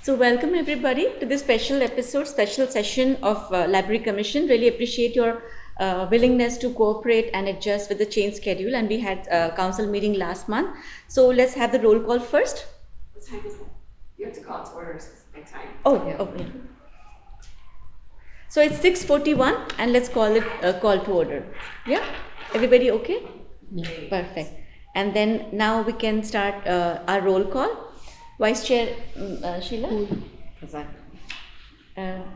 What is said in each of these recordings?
So welcome everybody to this special episode, special session of Library Commission. Really appreciate your willingness to cooperate and adjust with the change schedule. And we had a council meeting last month. So let's have the roll call first. What time is it? You have to call it to order, so it's my time. Yeah. So it's 6:41 and let's call it a call to order. Yeah? Everybody okay? Yeah. Perfect. And then now we can start our roll call. Vice Chair Sheila? Present.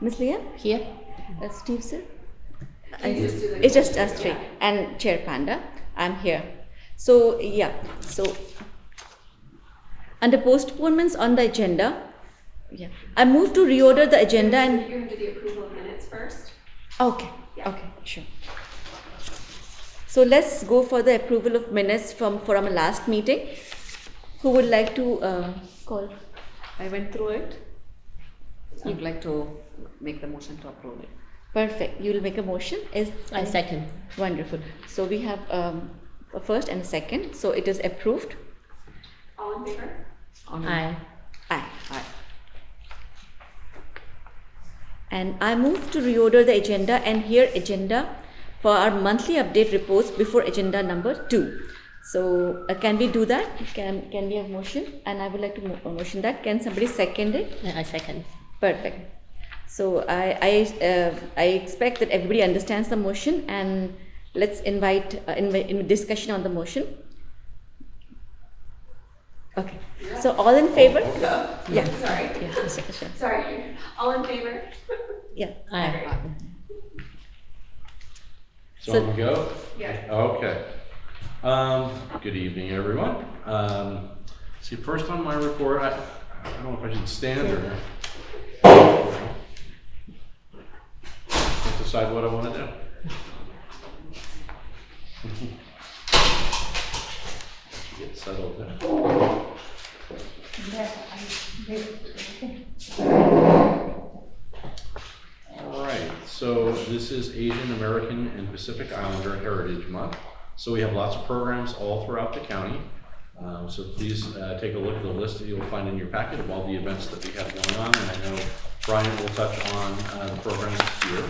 Ms. Leah? Here. Steve sir? It's just us three. And Chair Panda, I'm here. So yeah, so under postponements on the agenda, I move to reorder the agenda and You're going to do the approval of minutes first? okay, Yeah. okay, sure. So let's go for the approval of minutes from our last meeting. Who would like to call? I went through it. I'd like to make the motion to approve it. Perfect. You will make a motion. I second. Wonderful. So we have a first and a second. So it is approved. All in favor? Aye. Aye. And I move to reorder the agenda and here agenda for our monthly update reports before agenda number 2. So can we do that? Can we have motion? And I would like to motion that. Can somebody second it? I second. Perfect. So I expect that everybody understands the motion and let's invite in discussion on the motion. Okay. So all in favor? Yeah. Sorry. Yeah. Sure. Sorry. All in favor? Yeah. Aye. So on we go? Yeah. Okay. Good evening, everyone. See, first on my report, I don't know if I should stand or I'll decide what I want to do. Get settled there. All right, so this is Asian American and Pacific Islander Heritage Month. So we have lots of programs all throughout the county. So please take a look at the list that you'll find in your packet of all the events that we have going on. And I know Brian will touch on the programs here.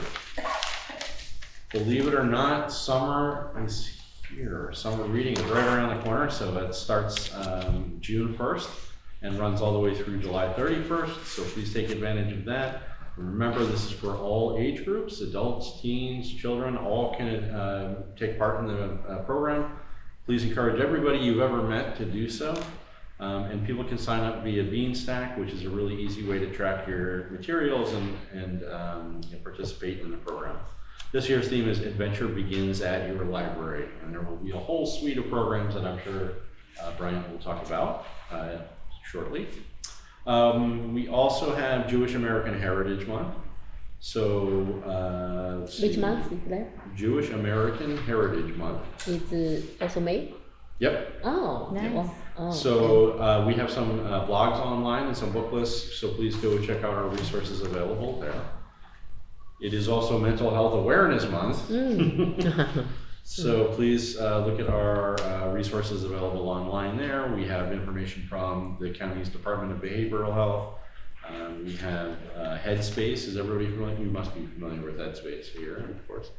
Believe it or not, summer is here. Summer reading is right around the corner. So it starts June 1st and runs all the way through July 31st. So please take advantage of that. Remember, this is for all age groups, adults, teens, children, all can take part in the program. Please encourage everybody you've ever met to do so. And people can sign up via Beanstack, which is a really easy way to track your materials and participate in the program. This year's theme is Adventure Begins at Your Library, and there will be a whole suite of programs that I'm sure Brian will talk about shortly. We also have Jewish American Heritage Month. So, Which month is there? Jewish American Heritage Month. It's also May? Yep. Oh, Nice. well, oh, So we have some blogs online and some book lists, so please go check out our resources available there. It is also Mental Health Awareness Month. So please look at our resources available online there. We have information from the county's Department of Behavioral Health. We have Headspace. Is everybody familiar? You must be familiar with Headspace here, of course.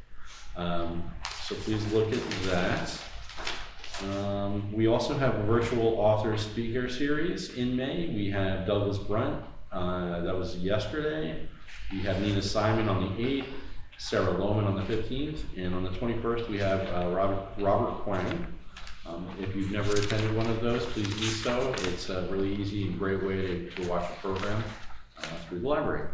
So please look at that. We also have a virtual author speaker series in May. We have Douglas Brunt. That was yesterday. We have Nina Simon on the 8th. Sarah Lohman on the 15th, and on the 21st we have Robert Quang. If you've never attended one of those, please do so. It's a really easy and great way to watch the program through the library.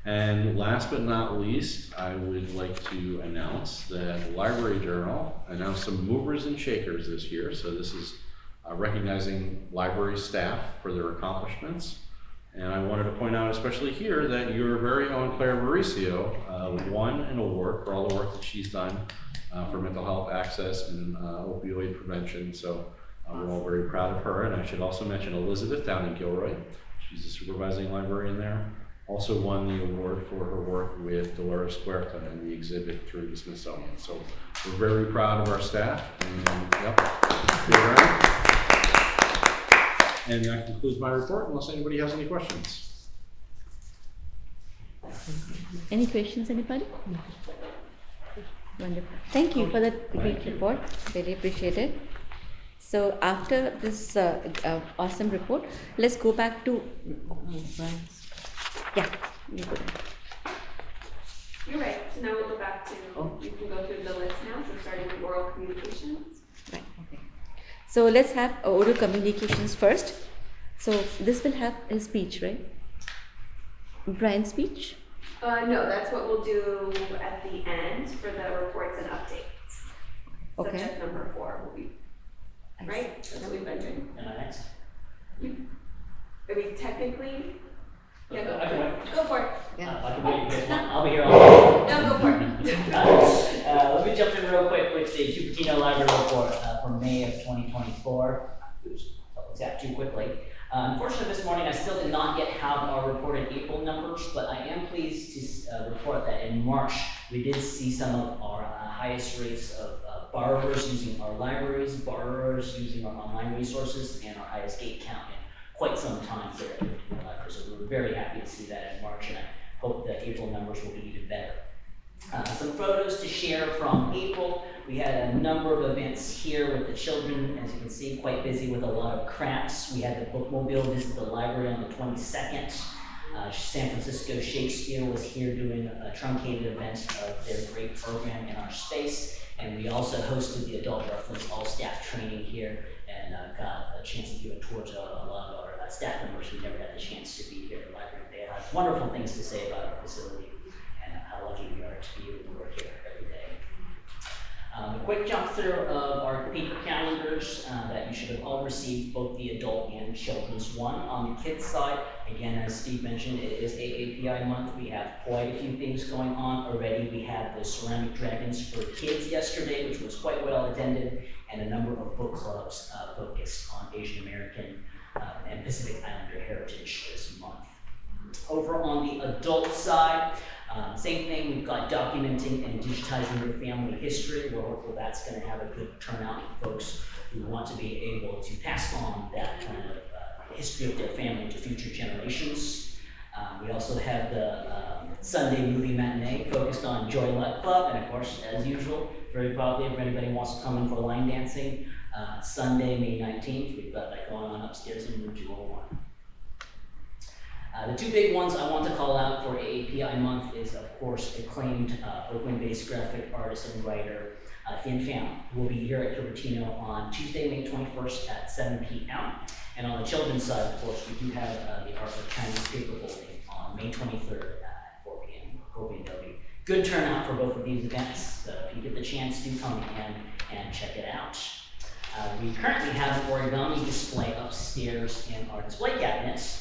And last but not least, I would like to announce that the Library Journal announced some movers and shakers this year. So this is recognizing library staff for their accomplishments. And I wanted to point out, especially here, that your very own Claire Mauricio won an award for all the work that she's done for mental health access and opioid prevention. So we're all very proud of her. And I should also mention Elizabeth down in Gilroy. She's a supervising librarian there. Also won the award for her work with Dolores Huerta and the exhibit through the Smithsonian. So we're very proud of our staff. And yep, good round. And that concludes my report, unless anybody has any questions. Any questions, anybody? Wonderful. Thank you for that great report. Very appreciated. So after this awesome report, let's go back to yeah. You go ahead. You're right. So now we'll go back to, you can go through the list now. So starting with oral communications. Right. Okay. So let's have oral communications first. So this will have a speech, right? Brian's speech. No, that's what we'll do at the end for the reports and updates. Okay. Subject number 4 will be, right? That's what we've been doing. Am I next? I mean, technically, yeah, I can wait. go for it. I can wait. You guys want? I'll be here all day. No, go for it. Let me jump in real quick with the Cupertino Library Report for May of 2024. Oops, let's tap too quickly. Unfortunately, this morning I still did not yet have our reported April numbers, but I am pleased to report that in March we did see some of our highest rates of borrowers using our libraries, borrowers using our online resources, and our highest gate count in quite some time here at the library. So we were very happy to see that in March, and I hope that April numbers will be even better. Some photos to share from April. We had a number of events here with the children, as you can see, quite busy with a lot of crafts. We had the bookmobile visit the library on the 22nd. San Francisco Shakespeare was here doing a truncated event of their great program in our space. And we also hosted the adult reference all-staff training here and got a chance to give a tour to a lot of our staff members who never had the chance to be here at the library. They had wonderful things to say about our facility and how lucky we are to be able to work here every day. A quick jump through of our paper calendars that you should have all received, both the adult and children's one. On the kids side, again, as Steve mentioned, it is AAPI month. We have quite a few things going on already. We had the ceramic dragons for kids yesterday, which was quite well attended, and a number of book clubs focused on Asian American and Pacific Islander heritage this month. Over on the adult side, same thing, we've got documenting and digitizing your family history. We're hopeful that's going to have a good turnout for folks who want to be able to pass on that kind of history of their family to future generations. We also have the Sunday movie matinee focused on Joy Luck Club, and of course, as usual, very proudly, if anybody wants to come in for line dancing, Sunday, May 19th, we've got that going on upstairs in room 201. The two big ones I want to call out for AAPI month is, of course, acclaimed Oakland-based graphic artist and writer Thin Pham, who will be here at Cupertino on Tuesday, May 21st at 7 p.m. And on the children's side, of course, we do have the Art of Chinese paper folding on May 23rd at 4 p.m. Hoping there'll be good turnout for both of these events. So if you get the chance, do come in and check it out. We currently have an origami display upstairs in our display cabinets.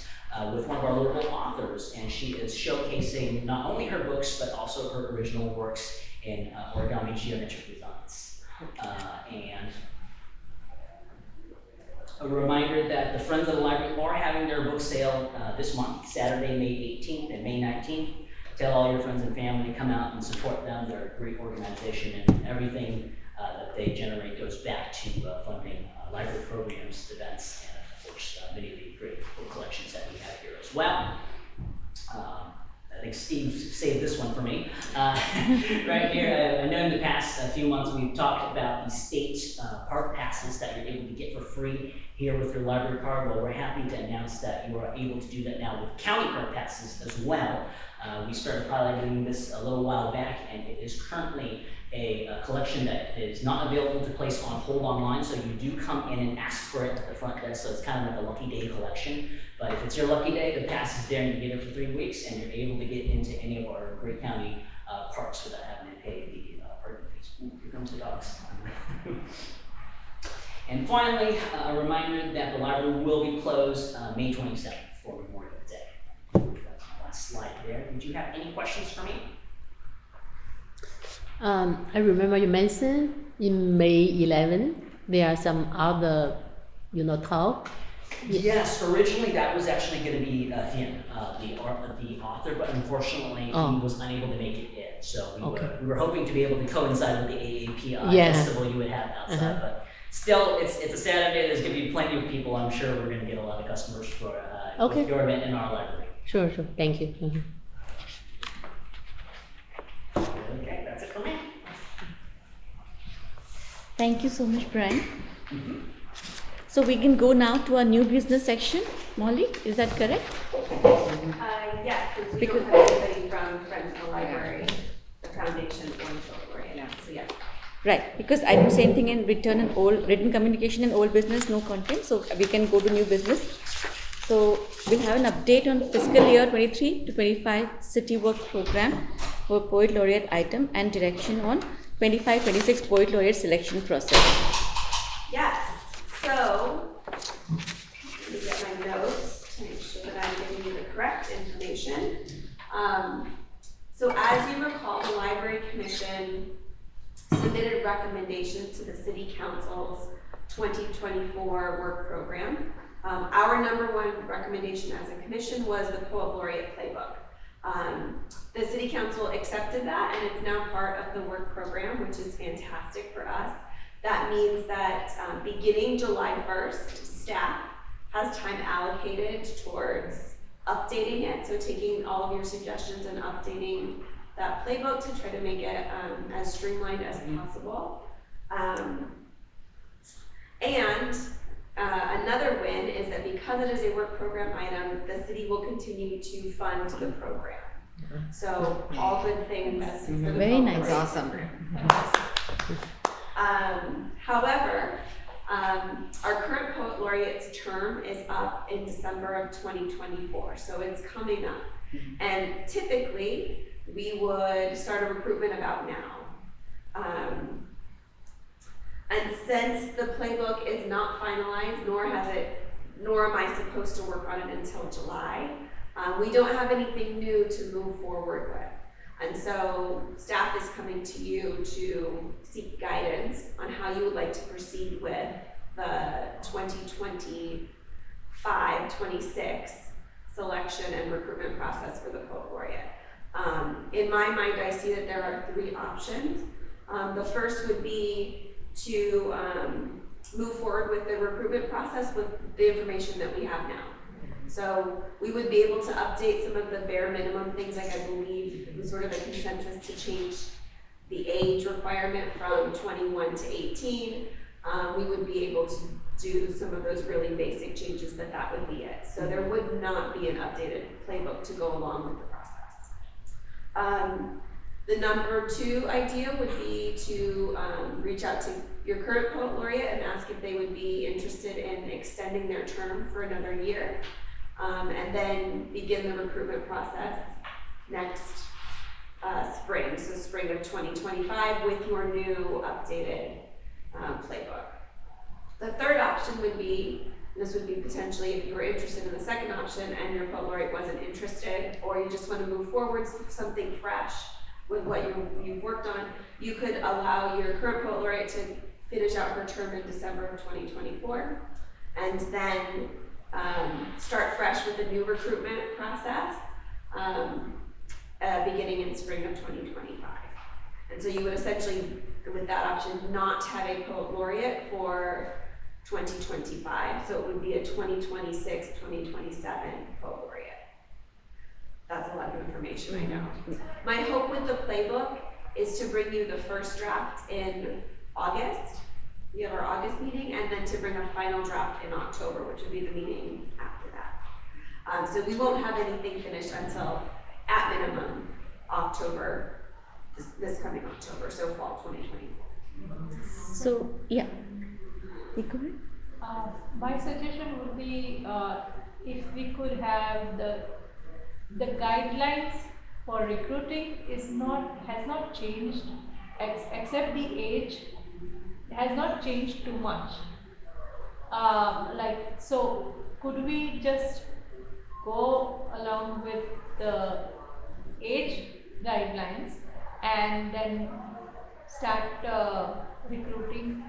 With one of our local authors, and she is showcasing not only her books, but also her original works in origami geometric designs. And a reminder that the Friends of the Library are having their book sale this month, Saturday, May 18th and May 19th. Tell all your friends and family to come out and support them. They're a great organization, and everything that they generate goes back to funding library programs, events, and of course, many of the great book collections that we have here as well. I think Steve saved this one for me. Right here, I know in the past few months we've talked about the state park passes that you're able to get for free here with your library card. Well, we're happy to announce that you are able to do that now with county park passes as well. We started piloting this a little while back, and it is currently a collection that is not available to place on hold online, so you do come in and ask for it at the front desk, so it's kind of like a lucky day collection. But if it's your lucky day, the pass is there and you get it for 3 weeks, and you're able to get into any of our great county parks without having to pay the parking fees. Ooh, here comes the dogs. And finally, a reminder that the library will be closed May 27th for Memorial Day. That's my last slide there. Did you have any questions for me? I remember you mentioned in May 11, there are some other, talk. Yes, originally that was actually going to be Thin, the author, but unfortunately he was unable to make it in. So we were hoping to be able to coincide with the AAPI festival you would have outside, but still, it's a Saturday. There's going to be plenty of people. I'm sure we're going to get a lot of customers for your event in our library. Sure. Thank you. Thank you so much, Brian. So we can go now to our new business section. Molly, is that correct? Yes, because we Because- don't have anybody from Friends of the Library, the foundation, or the librarian, so yes. Right, because I didn't say anything in written communication and old business, no content, so we can go to new business. So we'll have an update on fiscal year 23 to 25 city work program for poet laureate item and direction on 25-26 poet laureate selection process. Yes, so, let me get my notes to make sure that I'm giving you the correct information. So as you recall, the Library Commission submitted recommendations to the City Council's 2024 work program. Our number one recommendation as a commission was the Poet Laureate Playbook. The City Council accepted that, and it's now part of the work program, which is fantastic for us. That means that beginning July 1st, staff has time allocated towards updating it, so taking all of your suggestions and updating that playbook to try to make it as streamlined as possible. Another win is that because it is a work program item, the city will continue to fund the program. So all good things. for the Very Poet nice. Laureate. Awesome. However, our current Poet Laureate's term is up in December of 2024, so it's coming up. And typically, we would start a recruitment about now. And since the playbook is not finalized, nor am I supposed to work on it until July, we don't have anything new to move forward with. And so staff is coming to you to seek guidance on how you would like to proceed with the 2025-26 selection and recruitment process for the Poet Laureate. In my mind, I see that there are three options. The first would be to move forward with the recruitment process with the information that we have now. So we would be able to update some of the bare minimum things, like I believe it was sort of a consensus to change the age requirement from 21 to 18. We would be able to do some of those really basic changes, but that would be it. So there would not be an updated playbook to go along with the process. The number two idea would be to reach out to your current Poet Laureate and ask if they would be interested in extending their term for another year, and then begin the recruitment process next spring, so spring of 2025, with your new updated playbook. The third option would be, this would be potentially if you were interested in the second option and your Poet Laureate wasn't interested, or you just want to move forward with something fresh with what you've worked on, you could allow your current Poet Laureate to finish out her term in December of 2024, and then start fresh with the new recruitment process beginning in spring of 2025. And so you would essentially, with that option, not have a Poet Laureate for 2025, so it would be a 2026, 2027 Poet Laureate. That's a lot of information, I know. My hope with the playbook is to bring you the first draft in August. We have our August meeting, and then to bring a final draft in October, which would be the meeting after that. So we won't have anything finished until, at minimum, October, this coming October, so fall 2024. So, yeah. You go ahead. My suggestion would be if we could have the guidelines for recruiting has not changed, except the age has not changed too much. So could we just go along with the age guidelines and then start recruiting?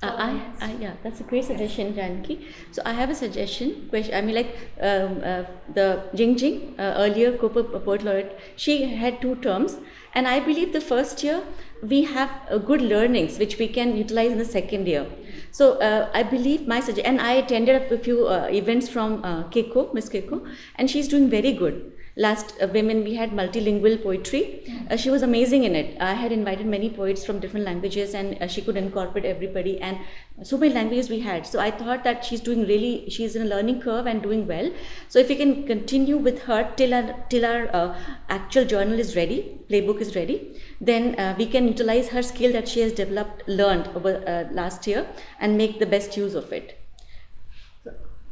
Yeah, that's a great suggestion, Janki. So I have a suggestion. I mean, like the Jing earlier Poet Laureate, she had 2 terms, and I believe the first year we have good learnings which we can utilize in the second year. So I believe my suggestion, and I attended a few events from Keiko, Miss Keiko, and she's doing very good. Last women we had multilingual poetry. She was amazing in it. I had invited many poets from different languages, and she could incorporate everybody, and so many languages we had. So I thought that she's in a learning curve and doing well. So if we can continue with her till our actual journal is ready, playbook is ready, then we can utilize her skill that she has learned over last year, and make the best use of it.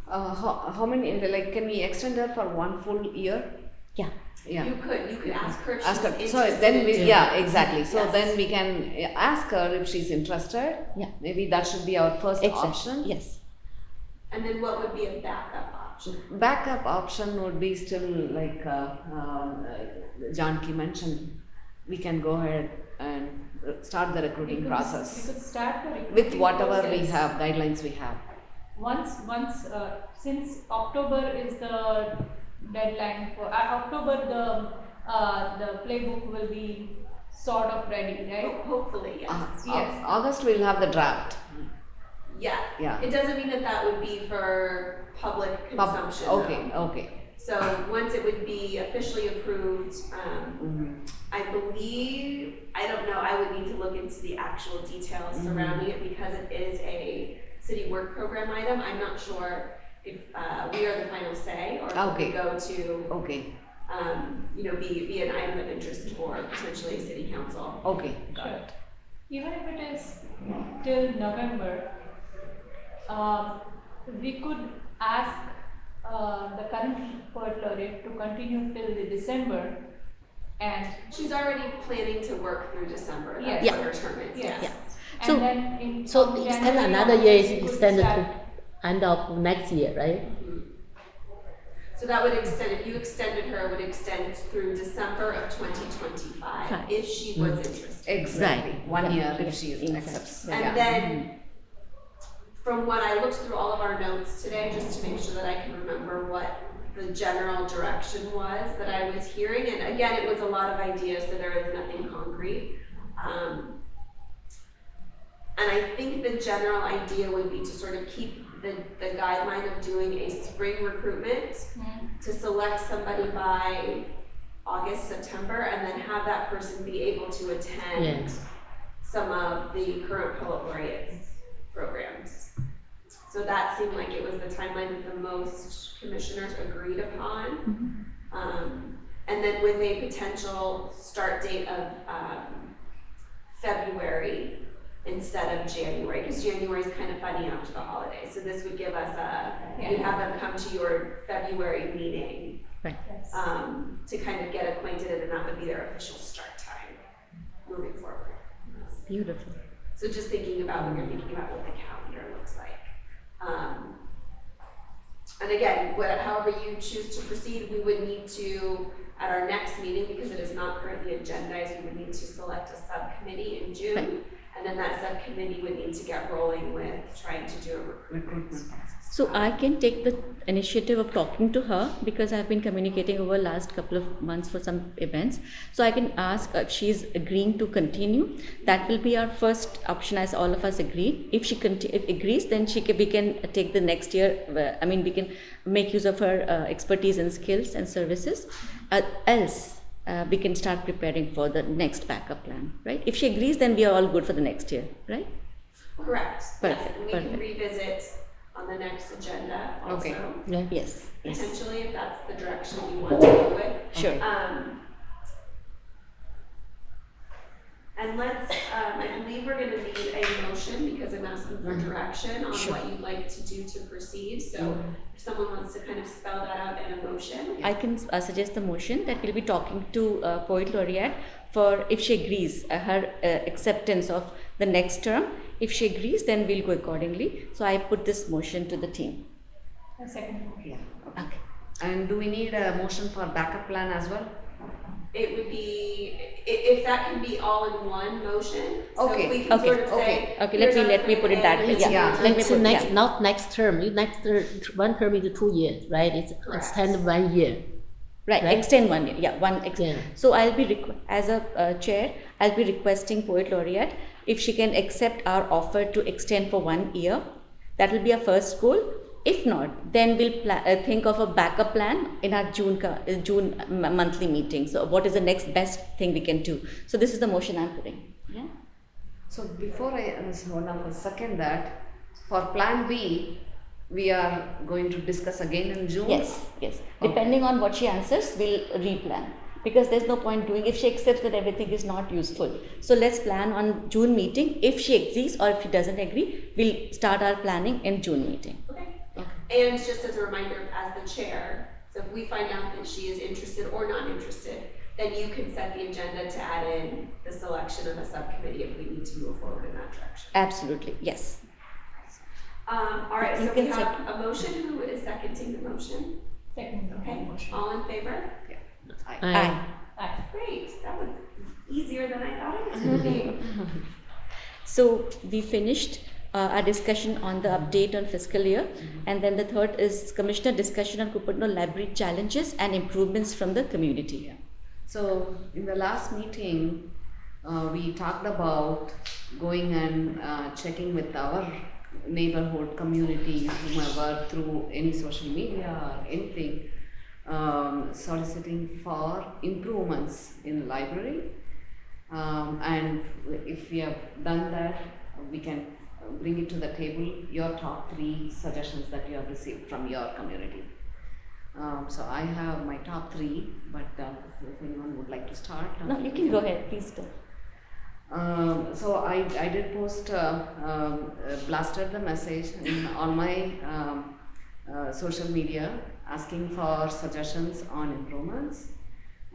How many, like, can we extend her for 1 full year? Yeah. Yeah. You could ask her if Ask her. she's So interested then we, in- yeah, exactly. So Yes. then we can ask her if she's interested. Yeah. Maybe that should be our first Exactly. option. Yes. And then what would be a backup option? Backup option would be still like Janki mentioned. We can go ahead and start the recruiting We process could start the recruiting with whatever we process. have, guidelines we have. Once, since October is the deadline for, October the playbook will be sort of ready, right? Hopefully, yes. Yes. August we'll have the draft. Yeah. Yeah. It doesn't mean that would be for public consumption. Okay, though. okay. So once it would be officially approved, Mhm. I believe, I don't know, I would need to look into the actual details surrounding it because it is a city work program item. I'm not sure if we are the final say or if Okay. it would go to, Okay, be an item of interest for potentially city council. okay, got Sure. it. Even if it is till November, we could ask the current poet laureate to continue till the December, and She's already planning to work through December. That's Yes. what her term is. yes, Yeah. and So- then in So from extend January another onwards, year, we could extend it to start- end of next year, right? So that would extend, if you extended her, it would extend through December of 2025 Fine. if she was interested. Exactly, Right. 1 Yeah, year yeah, if she exactly. accepts. Yeah. And then, from what I looked through all of our notes today, just to make sure that I can remember what the general direction was that I was hearing, and again, it was a lot of ideas, so there is nothing concrete. And I think the general idea would be to sort of keep the guideline of doing a spring recruitment to select somebody by August, September, and then have that person be able to attend Yes. some of the current poet laureates programs. So that seemed like it was the timeline that the most commissioners agreed upon. And then with a potential start date of February instead of January, because January is kind of funny after the holidays. So this would give us you'd have them come to your February meeting Yes. to kind of get acquainted, and then that would be their official start time moving forward. Beautiful. So just thinking about when you're thinking about what the calendar looks like. And again, however you choose to proceed, we would need to, at our next meeting, because it is not currently agendized, we would need to select a subcommittee in June. Right. And then that subcommittee would need to get rolling with trying to do a recruitment process. So I can take the initiative of talking to her because I've been communicating over last couple of months for some events. So I can ask if she's agreeing to continue. That will be our first option, as all of us agree. If she agrees, then we can take the next year. We can make use of her expertise and skills and services. Else, we can start preparing for the next backup plan, right? If she agrees, then we are all good for the next year, right? Correct. Perfect, Yes, and we can perfect. revisit on the next agenda also. Okay. Yeah. Yes. Yes. Potentially, if that's the direction you want to go with. Sure. And let's, I believe we're gonna need a motion because I'm asking for direction on what you'd like to do to proceed. So if someone wants to kind of spell that out in a motion. I can suggest the motion that we'll be talking to Poet Laureate for, if she agrees, her acceptance of the next term. If she agrees, then we'll go accordingly. So I put this motion to the team. A second. Yeah. Okay. And do we need a motion for backup plan as well? It would be, if that can be all in one motion. So Okay, if we can okay, sort of say. okay, here's let me our put it that way. plan, Yeah. Let me It's put- next, yeah. not next term. Next one term is 2 years, right? It's Correct. extend 1 year. Right, Right? extend 1 year. Yeah, Yeah. So I'll be as a chair, I'll be requesting Poet Laureate if she can accept our offer to extend for 1 year. That will be our first goal. If not, then we'll think of a backup plan in our June monthly meeting. So what is the next best thing we can do? So this is the motion I'm putting. Yeah. So before I second that, for plan B, we are going to discuss again in June? Yes, yes. Okay. Depending on what she answers, we'll replan. Because there's no point doing if she accepts that everything is not useful. So let's plan on June meeting. If she agrees or if she doesn't agree, we'll start our planning in June meeting. Okay. And just as a reminder, as the chair, so if we find out that she is interested or not interested, then you can set the agenda to add in the selection of a subcommittee if we need to move forward in that direction. Absolutely, yes. All right, You so can we have a motion. Who is seconding the motion? Second Okay, motion. all in favor? Aye. Aye. Great, that was easier than I thought it was going to be. So we finished our discussion on the update on fiscal year, and then the third is Commissioner discussion on Cupertino Library challenges and improvements from the community. So in the last meeting, we talked about going and checking with our neighborhood community, whomever, through any social media or anything, soliciting for improvements in the library. And if we have done that, we can bring it to the table, your top 3 suggestions that you have received from your community. So I have my top 3, but if anyone would like to start. No, you can go ahead, please do. So I did post, blasted the message on my social media asking for suggestions on improvements,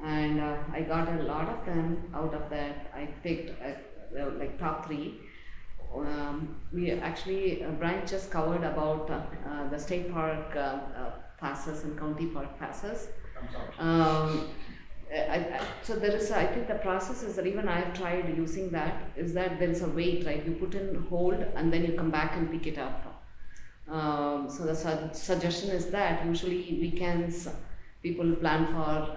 and I got a lot of them. Out of that, I picked like top 3. We actually, Brian just covered about the state park passes and county park passes. So there is, I think the process is that even I have tried using that, is that there is a wait, right? You put in hold and then you come back and pick it up. So the suggestion is that usually weekends people plan for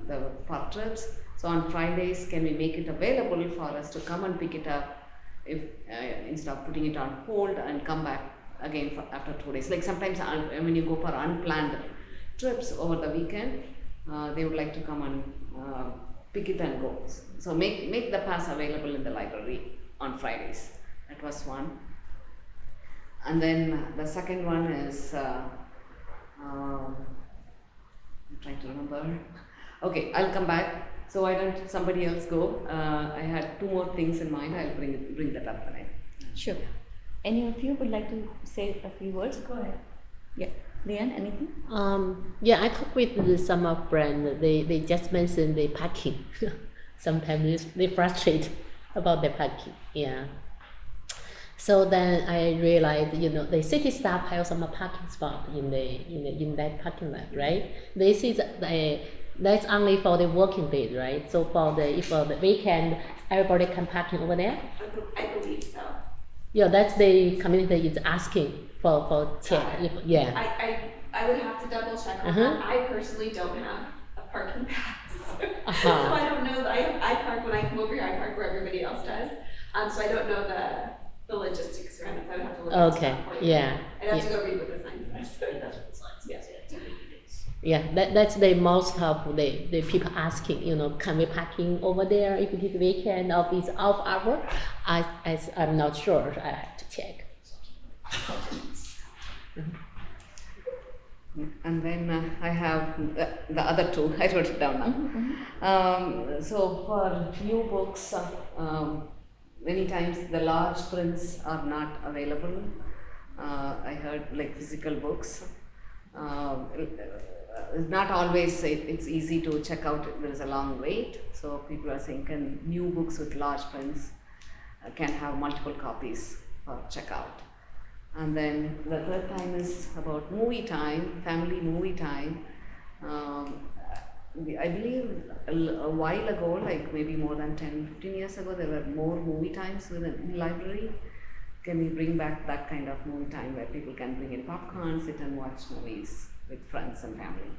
the park trips. So on Fridays, can we make it available for us to come and pick it up if instead of putting it on hold and come back again for after 2 days? Like sometimes when you go for unplanned trips over the weekend, they would like to come and pick it and go. So make the pass available in the library on Fridays. That was one. And then the second one is, I'm trying to remember. Okay, I'll come back. So why don't somebody else go? I had 2 more things in mind. I'll bring that up tonight. Sure. Any of you would like to say a few words? Go ahead. Yeah. Leanne, anything? Yeah, I talked with some of friends. They just mentioned the parking. Sometimes they frustrate about the parking. Yeah. So then I realized, the city staff have some parking spot in that parking lot, right? This is that's only for the working days, right? So for the weekend, everybody can parking over there. I believe so. Yeah, that's the community is asking for check. Yeah. I would have to double check on that. I personally don't have a parking pass. So I don't know, I park when I come over here, I park where everybody else does. So I don't know the logistics around it, so I would have to look into Okay. that for you. Yeah. I'd have to go read what the sign says. That's what the sign says, yeah. Yeah, that's the most of the people asking, can we parking over there if it is weekend or if it's off hour? I'm not sure. I have to check. And then I have the other 2. I wrote it down now. So for new books, many times the large prints are not available. I heard like physical books. Not always it's easy to check out. There is a long wait. So people are saying, can new books with large prints can have multiple copies for checkout. And then the third time is about movie time, family movie time. I believe a while ago, like maybe more than 10-15 years ago, there were more movie times within the library. Can we bring back that kind of movie time where people can bring in popcorn, sit and watch movies with friends and family?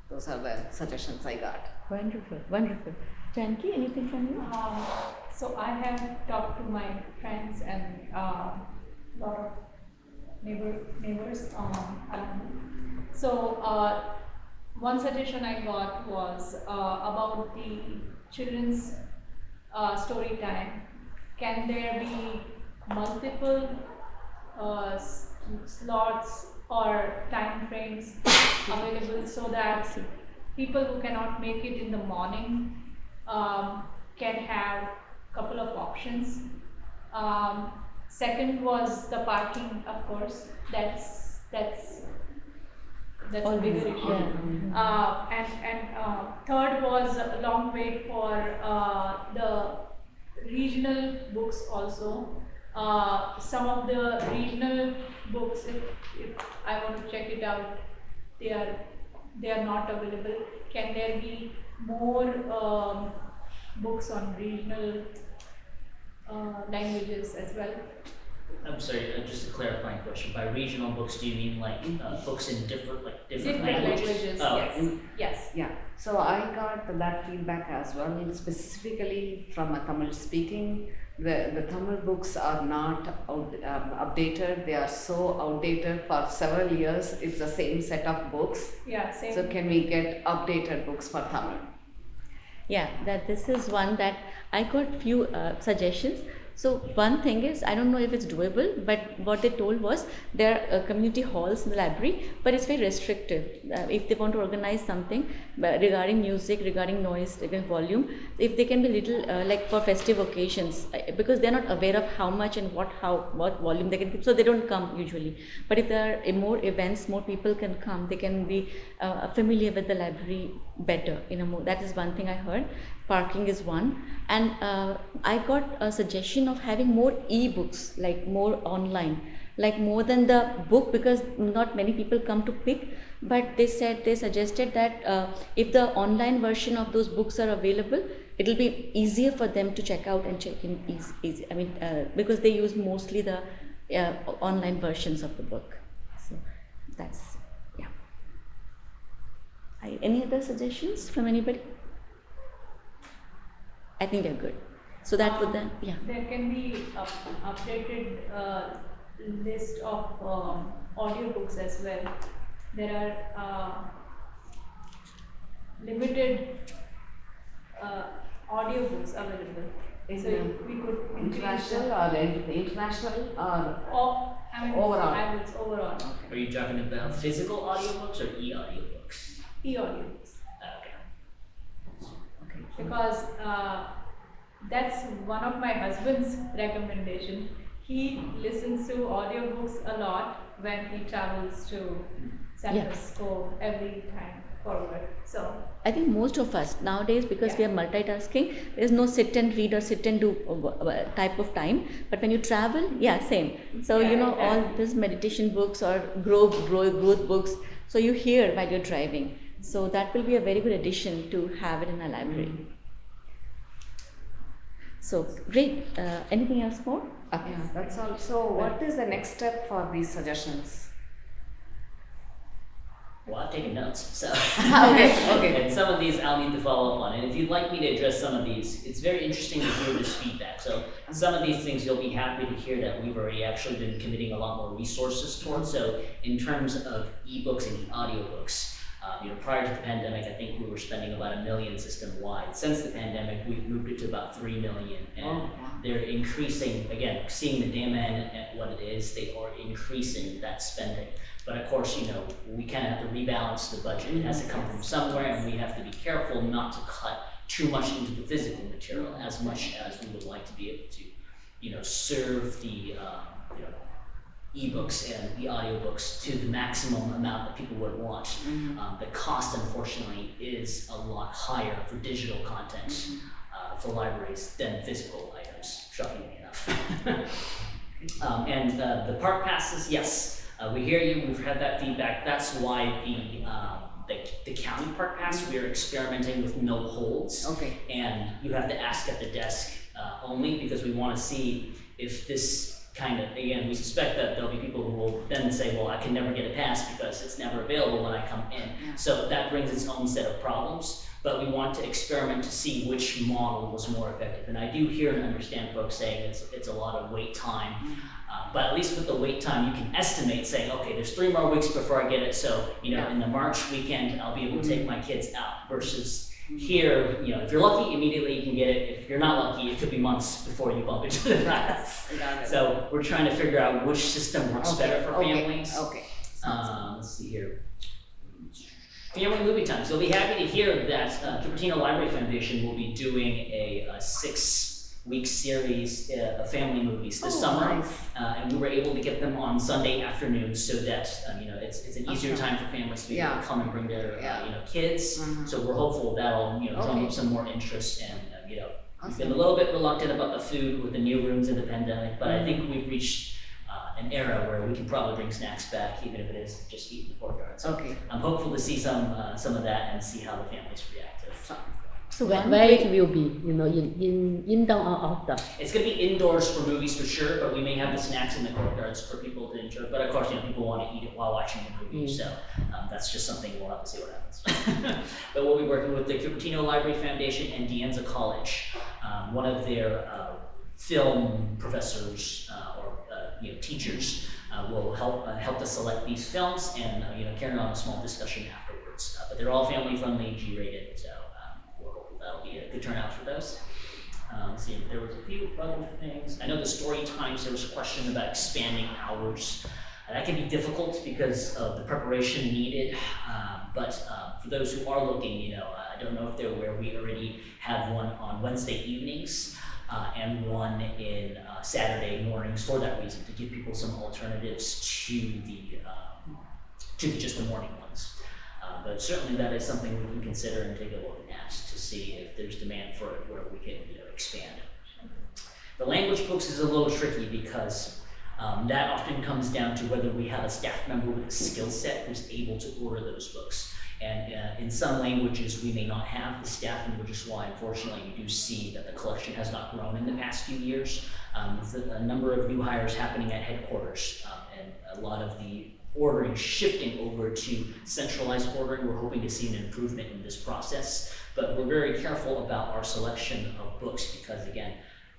Those are the suggestions I got. Wonderful, wonderful. Janki, anything from you? So I have talked to my friends and lot of neighbors around me. So one suggestion I got was about the children's story time. Can there be multiple slots or time frames available so that people who cannot make it in the morning can have a couple of options. Second was the parking, of course. That's a Always, bigger issue. And third was a long wait for the regional books also. Some of the regional books, if I want to check it out, they are not available. Can there be more books on regional languages as well? I'm sorry, just a clarifying question. By regional books, do you mean like books in different Different languages? languages, Oh, yes. okay. Yes. Yeah, so I got that feedback as well, and specifically from a Tamil speaking. The Tamil books are not updated, they are so outdated for several years. It's the same set of books. Yeah, same. So can we get updated books for Tamil? Yeah, that this is one that I got few suggestions. So one thing is, I don't know if it's doable, but what they told was there are community halls in the library, but it's very restrictive. If they want to organize something regarding music, regarding noise, regarding volume, if they can be little like for festive occasions, because they're not aware of how much and what volume they can keep, so they don't come usually. But if there are more events, more people can come, they can be familiar with the library better. That is one thing I heard. Parking is one, and I got a suggestion of having more e-books, like more online, like more than the book, because not many people come to pick. But they suggested that if the online version of those books are available, it will be easier for them to check out and check in easy. I mean, because they use mostly the online versions of the book. So that's, yeah. Any other suggestions from anybody? I think they're good. So that would then, yeah. There can be updated list of audiobooks as well. There are limited audiobooks available. So we could International or international or I mean, overall? I would overall. Are you talking about physical audiobooks or e-audiobooks? E-audiobooks. Okay. Because that's one of my husband's recommendation. He listens to audiobooks a lot when he travels to San Yeah. Francisco every time forward. So I think most of us nowadays, because we are multitasking, there's no sit and read or sit and do type of time. But when you travel, yeah, same. So Yeah, all exactly. these meditation books or growth books, so you hear while you're driving. So that will be a very good addition to have it in a library. So great. Anything else more? Yeah, that's all. So what is the next step for these suggestions? Well, I've taken notes, so. Okay. And some of these I'll need to follow up on. And if you'd like me to address some of these, it's very interesting to hear this feedback. So some of these things you'll be happy to hear that we've already actually been committing a lot more resources towards. So in terms of ebooks and audiobooks, prior to the pandemic, I think we were spending about $1 million system-wide. Since the pandemic, we've moved it to about $3 million, and they're increasing. Again, seeing the demand at what it is, they are increasing that spending. But of course, we kind of have to rebalance the budget. It has to come from somewhere, and we have to be careful not to cut too much into the physical material as much as we would like to be able to, serve the ebooks and the audiobooks to the maximum amount that people would want. The cost, unfortunately, is a lot higher for digital content for libraries than physical items, shockingly enough. And the park passes, yes, we hear you. We've had that feedback. That's why the county park pass, we are experimenting with no holds. Okay. And you have to ask at the desk only, because we want to see if this again, we suspect that there'll be people who will then say, well, I can never get a pass because it's never available when I come in. So that brings its own set of problems, but we want to experiment to see which model was more effective. And I do hear and understand folks saying it's a lot of wait time. But at least with the wait time, you can estimate saying, okay, there's 3 more weeks before I get it. So, in the March weekend, I'll be able to take my kids out versus here, if you're lucky, immediately you can get it. If you're not lucky, it could be months before you bump into the price. Got it. So we're trying to figure out which system works better for families. Okay. Let's see here. Family movie time. So you'll be happy to hear that Cupertino Library Foundation will be doing a 6-week series of family movies this summer. Nice. And we were able to get them on Sunday afternoons so that it's an easier time for families to be able to come and bring their kids. So we're hopeful that'll drum up some more interest and we've been a little bit reluctant about the food with the new rooms in the pandemic, but I think we've reached an era where we can probably bring snacks back, even if it is just eat in the courtyard. So I'm hopeful to see some of that and see how the families react to it. So where it will be, in indoor or outdoor? It's going to be indoors for movies for sure, but we may have the snacks in the courtyards for people to enjoy. But of course, people want to eat it while watching the movie, so that's just something we'll have to see what happens. But we'll be working with the Cupertino Library Foundation and De Anza College. One of their film professors or teachers will help us select these films and carry on a small discussion afterwards. But they're all family-friendly, G-rated, so we're hopeful that'll be a good turnout for those. Let's see, there was a few other things. I know the story times, there was a question about expanding hours. That can be difficult because of the preparation needed, but for those who are looking, I don't know if they're aware, we already have one on Wednesday evenings and one in Saturday mornings for that reason, to give people some alternatives to just the morning ones. But certainly that is something we can consider and take a look at to see if there's demand for it where we can expand. The language books is a little tricky because that often comes down to whether we have a staff member with a skill set who's able to order those books. And in some languages, we may not have the staffing, which is why, unfortunately, you do see that the collection has not grown in the past few years. With a number of new hires happening at headquarters and a lot of the ordering shifting over to centralized ordering, we're hoping to see an improvement in this process. But we're very careful about our selection of books because, again,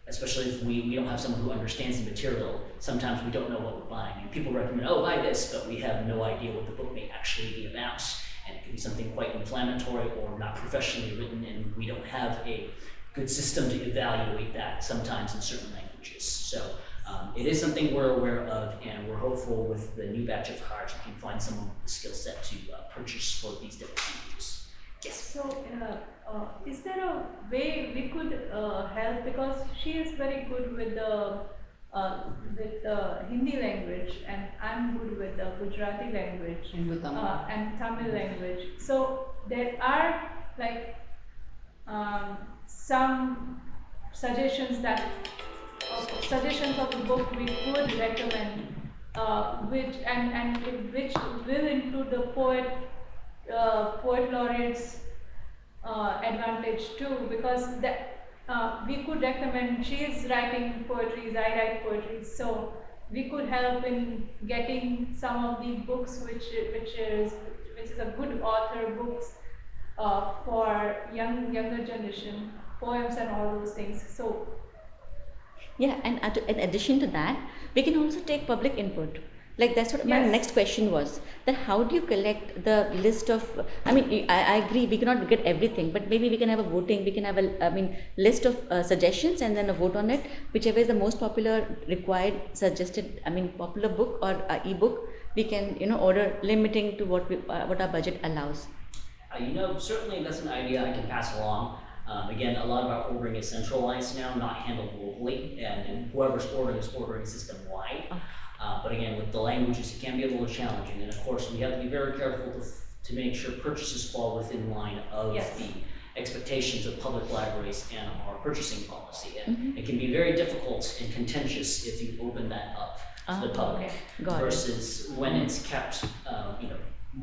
especially if we don't have someone who understands the material, sometimes we don't know what we're buying. And people recommend, oh, buy this, but we have no idea what the book may actually be about. And it could be something quite inflammatory or not professionally written, and we don't have a good system to evaluate that sometimes in certain languages. So it is something we're aware of, and we're hopeful with the new batch of hires we can find someone with the skill set to purchase for these different languages. Yes? So, is there a way we could help, because she is very good with the Hindi language, and I'm good with the Gujarati language and Tamil language. So there are some suggestions of the book we could recommend, which will include the poet laureate's advantage too, because we could recommend, she is writing poetry, I write poetry, so we could help in getting some of the books which is a good author books for younger generation, poems and all those things. So yeah, and in addition to that, we can also take public input. Like that's what my next question was, that how do you collect the list of, I agree we cannot get everything, but maybe we can have a voting, we can have list of suggestions and then a vote on it, whichever is the most popular required suggested, popular book or ebook, we can order, limiting to what our budget allows. Certainly that's an idea I can pass along. Again, a lot of our ordering is centralized now, not handled locally, and whoever's ordering is ordering system-wide. But again, with the languages, it can be a little challenging. And of course, we have to be very careful to make sure purchases fall within line of the expectations of public libraries and our purchasing policy. And it can be very difficult and contentious if you open that up to the public versus when it's kept,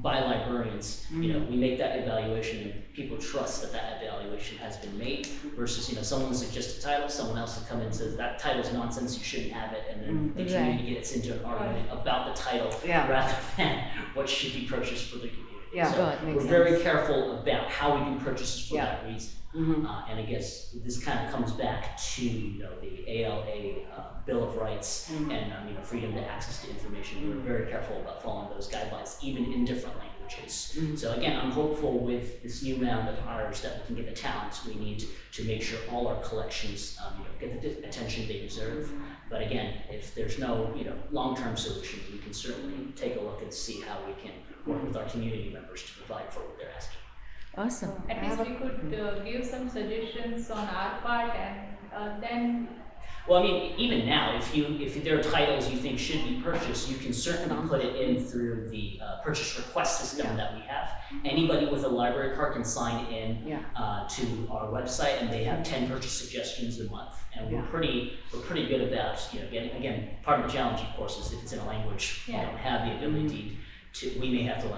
by librarians. We make that evaluation and people trust that evaluation has been made versus, someone suggests a title, someone else will come in and says that title's nonsense, you shouldn't have it, and then the community gets into an argument about the title rather than what should be purchased for the community. Yeah, So got it, makes we're very sense. careful about how we do purchases for Yeah. that reason. Mhm. And I guess this kind of comes back to the ALA Bill of Rights and freedom to access to information. We're very careful about following those guidelines, even in different languages. So again, I'm hopeful with this new round of hires that we can get the talent we need to make sure all our collections get the attention they deserve. But again, if there's no long-term solution, we can certainly take a look and see how we can work with our community members to provide for what they're asking. Awesome. At least we could give some suggestions on our part, and then Well, I mean, even now, if there are titles you think should be purchased, you can certainly put it in through the purchase request system that we have. Anybody with a library card can sign in to our website, and they have 10 purchase suggestions a month. And we're pretty good about getting. Again, part of the challenge, of course, is if it's in a language we don't have the ability to. We may have to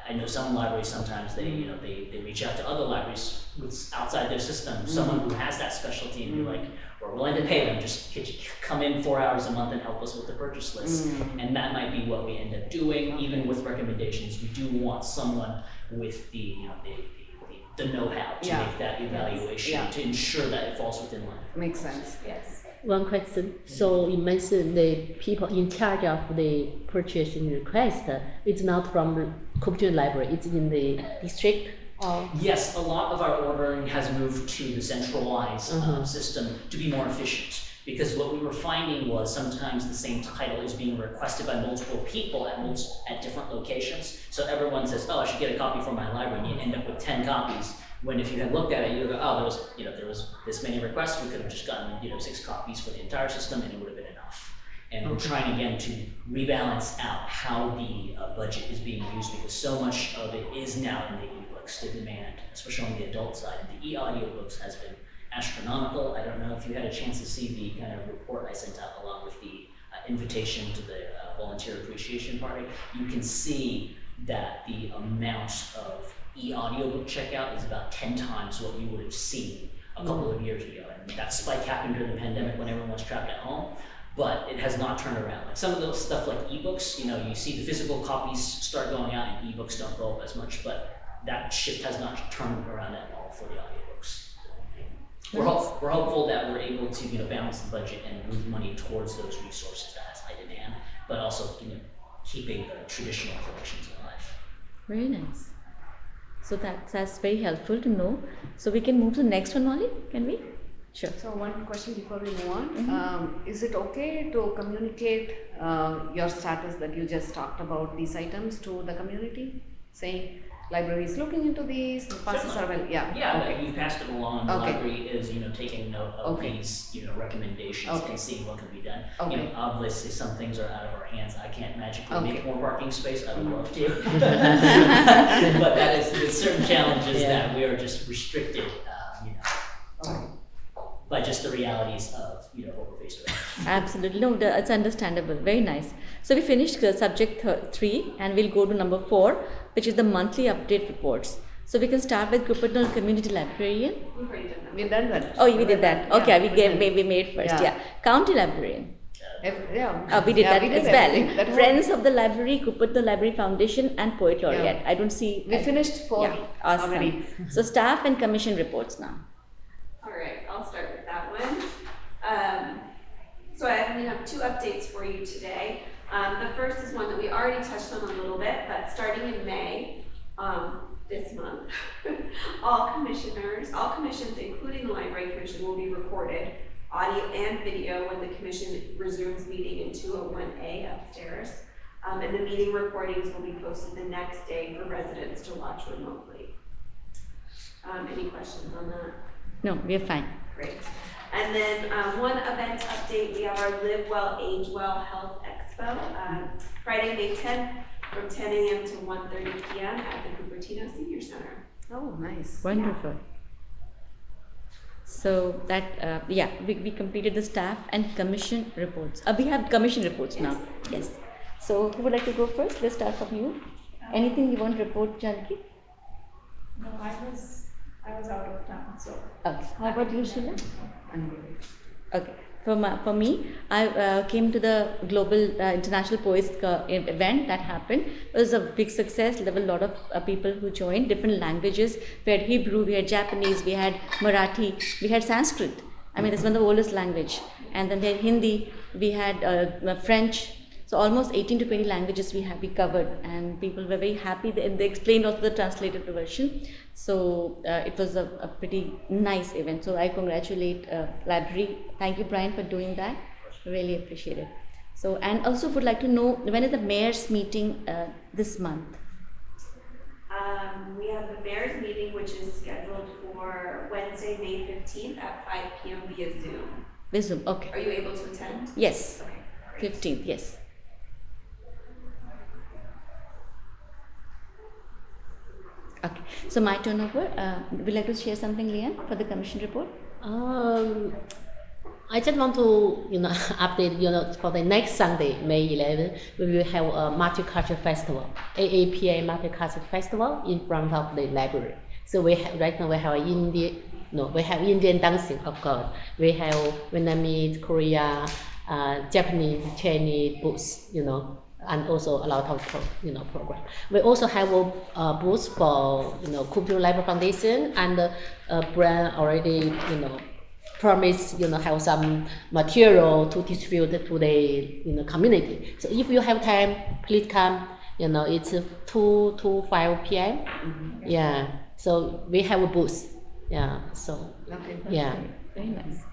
I know some libraries sometimes they reach out to other libraries outside their system, someone who has that specialty, and be like, we're willing to pay them, just could you come in 4 hours a month and help us with the purchase list? And that might be what we end up doing. Even with recommendations, we do want someone with the know-how to make that evaluation to ensure that it falls within line. Makes sense. yes. One question. So you mentioned the people in charge of the purchasing request. It's not from the Cupertino library. It's in the district. Or Yes, a lot of our ordering has moved to the centralized system to be more efficient. Because what we were finding was sometimes the same title is being requested by multiple people at different locations. So everyone says, "Oh, I should get a copy for my library," and you end up with 10 copies. When if you had looked at it, you would go, "Oh, there was this many requests. We could have just gotten 6 copies for the entire system, and it would have been enough." And we're trying again to rebalance out how the budget is being used, because so much of it is now in the ebooks. The demand, especially on the adult side, the e-audiobooks has been astronomical. I don't know if you had a chance to see the kind of report I sent out along with the invitation to the volunteer appreciation party. You can see that the amount of e-audiobook checkout is about 10 times what you would have seen a couple of years ago. And that spike happened during the pandemic when everyone was trapped at home, but it has not turned around. Like some of those stuff like ebooks, you see the physical copies start going out and ebooks don't go up as much, but that shift has not turned around at all for the audiobooks. We're hopeful that we're able to balance the budget and move money towards those resources that has high demand, but also keeping the traditional collections alive. Very nice. So that's very helpful to know. So we can move to the next one, Molly, can we? Sure. So one question before we move on. Is it okay to communicate your status that you just talked about these items to the community? Saying, library is looking into these, the passes are well, But you passed it along. The Okay. library is, taking note of these, recommendations and seeing what can be done. Obviously some things are out of our hands. I can't magically make more parking space. I would love to, but there's certain challenges that we are just restricted, by just the realities of what we're faced with. Absolutely. No, it's understandable. Very nice. So we finished subject 3 and we'll go to number 4, which is the monthly update reports. So we can start with Cupertino Community Librarian. We've already done that. We've done that. Oh, we did that. Okay, Yeah, we made first. Yeah. Yeah. County Librarian. We did that as everything. well. Friends of the Library, Cupertino Library Foundation, and Poet Laureate. I don't see. We finished 4 Awesome. already. So staff and commission reports now. All right, I'll start with that one. So I only have 2 updates for you today. The first is one that we already touched on a little bit, but starting in May, this month, all commissions, including the Library Commission, will be recorded, audio and video, when the commission resumes meeting in 201A upstairs. And the meeting recordings will be posted the next day for residents to watch remotely. Any questions on that? No, we're fine. Great. And then one event update, we have our Live Well, Age Well Health Expo, Friday, May 10th, from 10 a.m. to 1:30 p.m. at the Cupertino Senior Center. Oh, nice. Wonderful. So that, we completed the staff and commission reports. We have commission reports now. Yes. So who would like to go first? Let's start from you. Anything you want to report, Janki? No, I was out of town, so. Okay. How about you, Sheila? I'm good. Okay. for me, I came to the global international poets event that happened. It was a big success. There were a lot of people who joined, different languages. We had Hebrew, we had Japanese, we had Marathi, we had Sanskrit. I mean, that's one of the oldest language. And then we had Hindi, we had French. So almost 18 to 20 languages we covered, and people were very happy. They explained also the translated version. So it was a pretty nice event. So I congratulate library. Thank you, Brian, for doing that. Really appreciate it. So, and also would like to know, when is the mayor's meeting this month? We have the mayor's meeting, which is scheduled for Wednesday, May 15th at 5 p.m. via Zoom. With Zoom, okay. Are you able to attend? Yes, Okay, great. 15th, yes. Okay, so my turn over. Would you like to share something, Leanne, for the commission report? I just want to, update, for the next Sunday, May 11, we will have a multicultural festival, AAPA Multicultural Festival in front of the library. So right now we have we have Indian dancing, of course. We have Vietnamese, Korea, Japanese, Chinese booths, and also a lot of program. We also have a booth for Cupertino Library Foundation, and brand already promise have some material to distribute to the community. So if you have time, please come. It's 2 to 5 p.m. Mm-hmm. Yeah. So we have a booth. Yeah. So Okay. yeah. Very nice.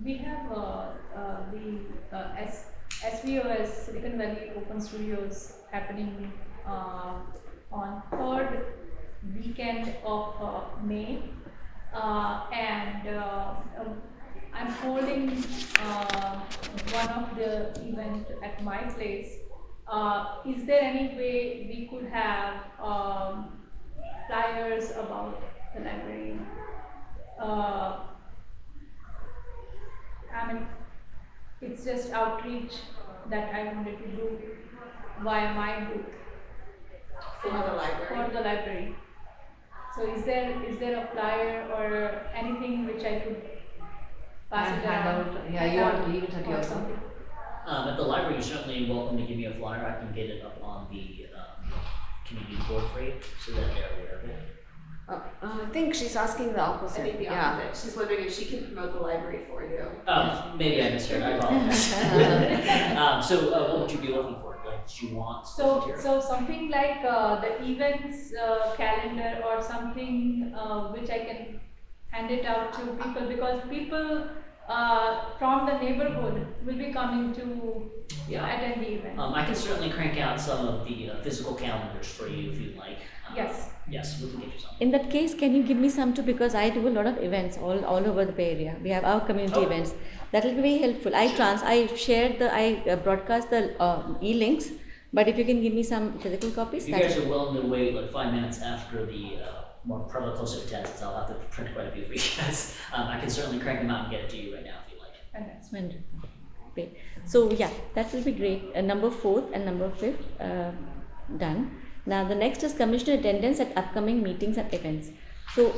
We have SVOS Silicon Valley Open Studios happening on 3rd weekend of May, and I'm holding one of the event at my place. Is there any way we could have flyers about the library? I mean, it's just outreach that I wanted to do via my booth For the library. For the library. So is there a flyer or anything which I could pass And it hand around? out, yeah, you want to leave it at Or your something? At the library, you're certainly welcome to give me a flyer. I can get it up on the community board for you so that they're aware of it. I think she's asking the I opposite. think the Yeah. opposite. She's wondering if she can promote the library for you. Maybe I misheard. I apologize. What would you be looking for? Like, do you want material? So something like the events calendar or something which I can hand it out to people, because people from the neighborhood will be coming to attend the event. I can certainly crank out some of the physical calendars for you if you'd like. Yes. Yes, we can get you some. In that case, can you give me some too? Because I do a lot of events all over the Bay Area. We have our community events. That will be very helpful. I broadcast the e-links, but if you can give me some physical copies. If you guys are willing to wait like 5 minutes after the more probably closer to attendance, I'll have to print quite a few for you guys. I can certainly crank them out and get it to you right now if you like. And that's Wonderful. Great. So yeah, that will be great. Number 4th and number 5th done. Now the next is commissioner attendance at upcoming meetings and events. So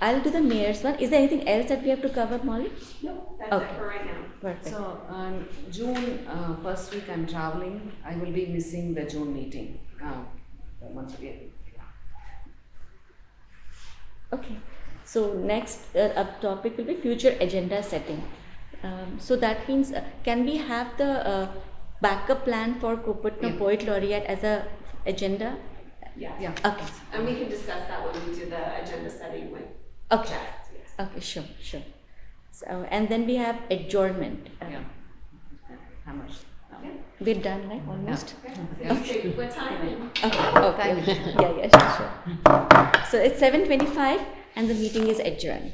I'll do the mayor's one. Is there anything else that we have to cover, Molly? No, that's Okay. it for right now. Perfect. So June first week I'm traveling. I will be missing the June meeting. Once again. Okay. So next topic will be future agenda setting. So that means can we have the backup plan for Cupertino Poet Laureate as a agenda? Yeah. Yeah. Okay. And we can discuss that when we do the agenda setting with Okay. Jess. Yes. Okay. Sure. So and then we have adjournment. Yeah. How much? We're done, right? Almost. Yeah. Okay, what time? Okay. Yeah. Sure. So it's 7:25 and the meeting is adjourned.